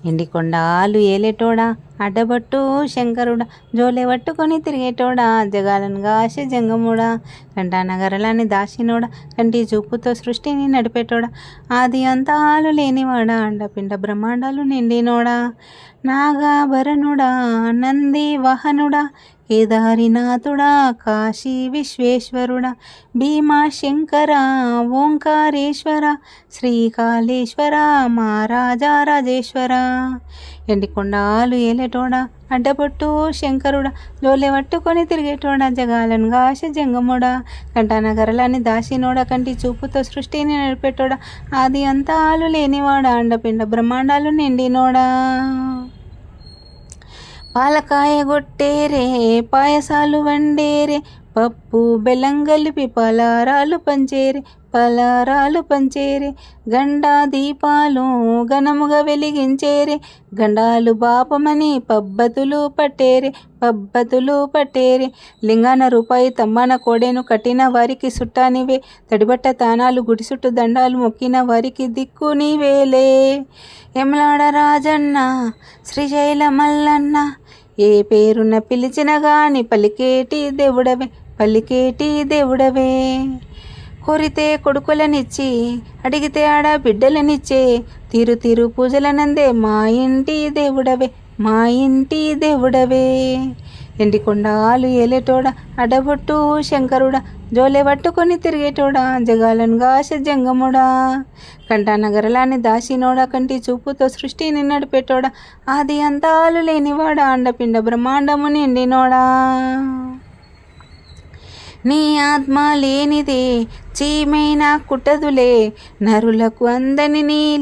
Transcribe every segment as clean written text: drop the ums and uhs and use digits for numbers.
ఎండి కొండాలు ఏలేటోడా అడ్డబట్టు శంకరుడా జోలే పట్టుకొని తిరిగేటోడా జగాలను గాసి జంగముడా కంటానగరలాన్ని దాసినోడా కంటి చూపుతో సృష్టిని నడిపేటోడా ఆది అంతాలు లేనివాడా అండపిండ బ్రహ్మాండాలు నిండినోడా నాగాభరణుడా నంది వాహనుడా కేదారినాథుడా కాశీ విశ్వేశ్వరుడా భీమా శంకర ఓంకారేశ్వర శ్రీకాళేశ్వర మహారాజా రాజేశ్వర ఎండి కొండాలు ఏలేటోడా అడ్డపట్టు శంకరుడా జోలే పట్టుకొని తిరిగేటోడా జగాలను గాసి జంగముడా కంటానగరలాన్ని దాసినోడా కంటి చూపుతో సృష్టిని నడిపేటోడా ఆది అంతాలు లేనివాడా అండపిండ బ్రహ్మాండాలు నిండినోడా పాలకాయ గొట్టేరే పాయసాలు వండేరే పప్పు బెల్లం కలిపి పలారాలు పంచేరే గండా దీపాలు ఘనముగా వెలిగించేరే గండాలు బాపమని పబ్బతులు పట్టేరే లింగాన రూపాయి తమ్మన కోడెను కట్టిన వారికి సుట్టానివే తడిబట్ట తానాలు గుడి చుట్టూ దండాలు మొక్కిన వారికి దిక్కు నీవేలే యమలాడ రాజన్న శ్రీశైల మల్లన్న ఏ పేరున పిలిచిన గాని పలికేటి దేవుడవే కోరితే కొడుకులనిచ్చి అడిగితే ఆడ బిడ్డలనిచ్చే తీరు పూజలనందే మా ఇంటి దేవుడవే ఎండి కొండాలు ఏలేటోడా అడబొట్టు శంకరుడా జోలే పట్టుకొని తిరిగేటోడా జగాలను గాసి జంగముడా కంటానగరలాన్ని దాసినోడా కంటి చూపుతో సృష్టిని నడిపేటోడా ఆది అంతాలు లేనివాడా అండపిండ బ్రహ్మాండము నిండినోడా నీ ఆత్మ లేనిదే చీమైనా కుట్టదులే నరులకు అందని నీ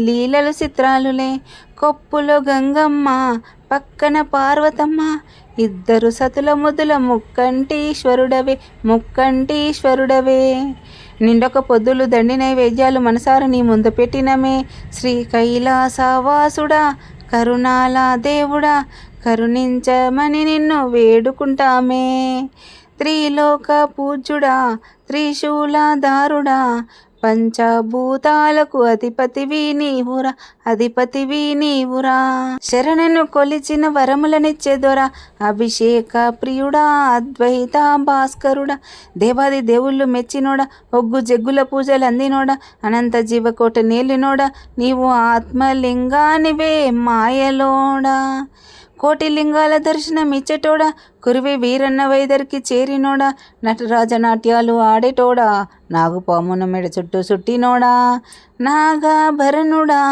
లీలలు చిత్రాలులే కొప్పులో గంగమ్మ పక్కన పార్వతమ్మ ఇద్దరు సతుల ముదుల ముక్కంటీశ్వరుడవే నిండొక పొద్దులు దండి నైవేద్యాలు మనసారా నీ ముందు పెట్టినమే శ్రీ కైలాసవాసుడా కరుణాల దేవుడా కరుణించమని నిన్ను వేడుకుంటామే త్రిలోక పూజ్యుడా త్రిశూలధారుడా పంచభూతాలకు అధిపతివి నీవురా శరణను కొలిచిన వరములనిచ్చే దొరా అభిషేక ప్రియుడా అద్వైత భాస్కరుడా దేవాది దేవుళ్ళు మెచ్చినోడా ఒగ్గు జగ్గుల పూజలు అందినోడా అనంత జీవకోట నేలినోడా నీవు ఆత్మలింగానివే మాయలోడా కోటి లింగాల దర్శనం ఇచ్చేటోడా కురివి వీరన్న వైదరికి చేరినోడా నటరాజ నాట్యాలు ఆడేటోడా నాగుపామున మెడ చుట్టూ సుట్టినోడా నాగాభరణుడా